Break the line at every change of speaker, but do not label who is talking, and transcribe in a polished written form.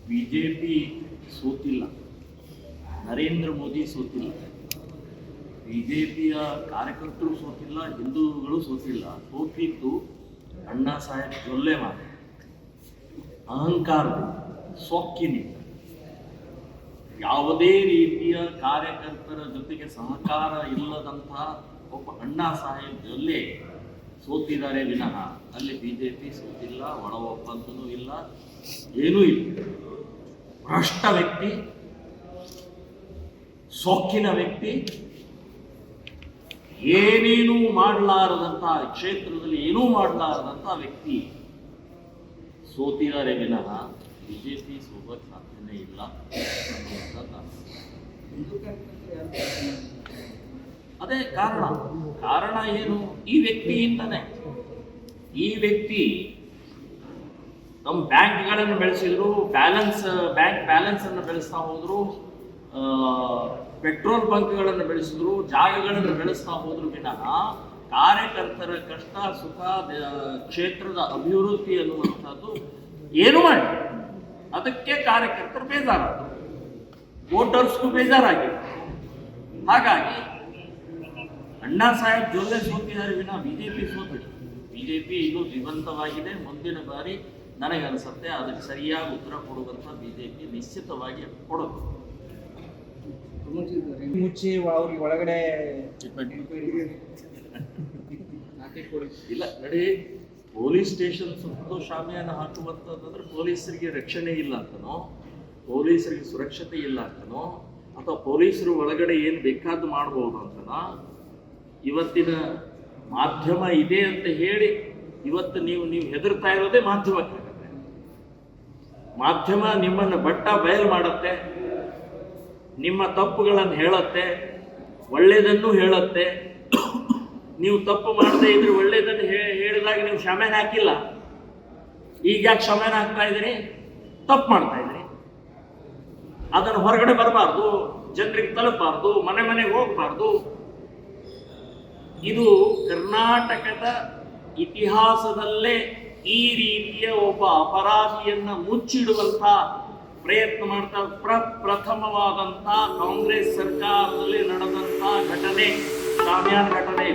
BJP ಸೋತಿಲ್ಲ, Narendra Modi ಸೋತಿಲ್ಲ, ಬಿಜೆಪಿಯ ಕಾರ್ಯಕರ್ತರು ಸೋತಿಲ್ಲ, ಹಿಂದೂಗಳು ಸೋತಿಲ್ಲ. ಸೋತಿದ್ದು ಅಣ್ಣಾ ಸಾಹೇಬ್ ಜೊಲ್ಲೆ ಮಾತು, ಅಹಂಕಾರದಿಂದ, ಸೊಕ್ಕಿನಿಂದ, ಯಾವುದೇ ರೀತಿಯ ಕಾರ್ಯಕರ್ತರ ಜೊತೆಗೆ ಸಹಕಾರ ಇಲ್ಲದಂತಹ ಒಬ್ಬ ಅಣ್ಣಾ ಸಾಹೇಬ್ ಜೊಲ್ಲೆ ಸೋತಿದ್ದಾರೆ ವಿನಃ ಅಲ್ಲಿ ಬಿಜೆಪಿ ಸೋತಿಲ್ಲ. ಒಳ ಒಪ್ಪಂದನೂ ಇಲ್ಲ, ಏನೂ ಇಲ್ಲ. ಭ್ರಷ್ಟ ವ್ಯಕ್ತಿ, ಸೊಕ್ಕಿನ ವ್ಯಕ್ತಿ, ಏನೇನೂ ಮಾಡಲಾರದಂತಹ ಕ್ಷೇತ್ರದಲ್ಲಿ ಏನೂ ಮಾಡಲಾರದಂಥ ವ್ಯಕ್ತಿ ಸೋತಿದ್ದಾರೆ ವಿನಃ ಬಿಜೆಪಿ ಸೋಲಕ್ಕೆ ಸಾಧ್ಯನೇ ಇಲ್ಲ ಅನ್ನುವಂಥದ್ದು. ಅದೇ ಕಾರಣ ಏನು? ಈ ವ್ಯಕ್ತಿಯಿಂದನೇ. ಈ ವ್ಯಕ್ತಿ ನಮ್ಮ ಬ್ಯಾಂಕ್ಗಳನ್ನು ಬೆಳೆಸಿದ್ರು, ಬ್ಯಾಂಕ್ ಬ್ಯಾಲೆನ್ಸ್ ಅನ್ನು ಬೆಳೆಸ್ತಾ ಹೋದ್ರು, ಪೆಟ್ರೋಲ್ ಬಂಕ್ಗಳನ್ನು ಬೆಳೆಸಿದ್ರು, ಜಾಗಗಳನ್ನು ಬೆಳೆಸ್ತಾ ಹೋದ್ರು ವಿನಃ ಕಾರ್ಯಕರ್ತರ ಕಷ್ಟ ಸುಖ, ಕ್ಷೇತ್ರದ ಅಭಿವೃದ್ಧಿ ಅನ್ನುವಂಥದ್ದು ಏನು ಮಾಡಿ. ಅದಕ್ಕೆ ಕಾರ್ಯಕರ್ತರು ಬೇಜಾರಾದರು, ವೋಟರ್ಸ್ಗೂ ಬೇಜಾರಾಗಿದೆ. ಹಾಗಾಗಿ ಅಣ್ಣಾ ಸಾಹೇಬ್ ಜೊಲ್ಲೆ ಸೋತಿದ್ದಾರೆ ವಿನ ಬಿಜೆಪಿ ಸೋತಿಲ್ಲ. ಬಿಜೆಪಿ ಇದು ಜೀವಂತವಾಗಿದೆ. ಮುಂದಿನ ಬಾರಿ ನನಗನ್ಸುತ್ತೆ ಅದಕ್ಕೆ ಸರಿಯಾಗಿ ಉತ್ತರ ಕೊಡುವಂಥ ಬಿಜೆಪಿ ನಿಶ್ಚಿತವಾಗಿ ಕೊಡೋದು.
ಮುಚ್ಚಿ ಅವ್ರಿಗೆ ಒಳಗಡೆ
ಇಲ್ಲ ನಡಿ, ಪೊಲೀಸ್ ಸ್ಟೇಷನ್ ಸುತ್ತಲೂ ಶಾಮಿಯಾನ ಹಾಕುವಂಥದ್ದಂದ್ರೆ ಪೊಲೀಸರಿಗೆ ರಕ್ಷಣೆ ಇಲ್ಲ ಅಂತನೋ, ಪೊಲೀಸರಿಗೆ ಸುರಕ್ಷತೆ ಇಲ್ಲ ಅಂತನೋ, ಅಥವಾ ಪೊಲೀಸರು ಒಳಗಡೆ ಏನು ಬೇಕಾದ್ದು ಮಾಡ್ಬೋದು ಅಂತನೋ. ಇವತ್ತಿನ ಮಾಧ್ಯಮ ಇದೆ ಅಂತ ಹೇಳಿ ಇವತ್ತು ನೀವು ಹೆದರ್ತಾ ಇರೋದೇ ಮಾಧ್ಯಮಕ್ಕೆ. ಮಾಧ್ಯಮ ನಿಮ್ಮನ್ನು ಬಟ್ಟ ಬಯಲು ಮಾಡುತ್ತೆ, ನಿಮ್ಮ ತಪ್ಪುಗಳನ್ನು ಹೇಳುತ್ತೆ, ಒಳ್ಳೆಯದನ್ನು ಹೇಳುತ್ತೆ. ನೀವು ತಪ್ಪು ಮಾಡದೇ ಇದ್ರೆ ಒಳ್ಳೆಯದನ್ನು ಹೇಳಿದಾಗ ನೀವು ಕ್ಷಮೆನ ಹಾಕಿಲ್ಲ. ಈಗ ಯಾಕೆ ಕ್ಷಮೆನ ಹಾಕ್ತಾ ಇದ್ದೀರಿ? ತಪ್ಪು ಮಾಡ್ತಾ ಇದ್ದೀರಿ. ಅದನ್ನು ಹೊರಗಡೆ ಬರಬಾರ್ದು, ಜನರಿಗೆ ತಲುಪಬಾರ್ದು, ಮನೆಗೆ ಹೋಗಬಾರ್ದು. ಇದು ಕರ್ನಾಟಕದ ಇತಿಹಾಸದಲ್ಲೇ ಈ ರೀತಿಯ ಒಬ್ಬ ಅಪರಾಧಿಯನ್ನ ಮುಚ್ಚಿಡುವಂತ ಪ್ರಯತ್ನ ಮಾಡ್ತಾ ಪ್ರಥಮವಾದಂಥ ಕಾಂಗ್ರೆಸ್ ಸರ್ಕಾರದಲ್ಲಿ ನಡೆದಂಥ ಘಟನೆ, ಶಾಮಿಯಾನ ಘಟನೆ.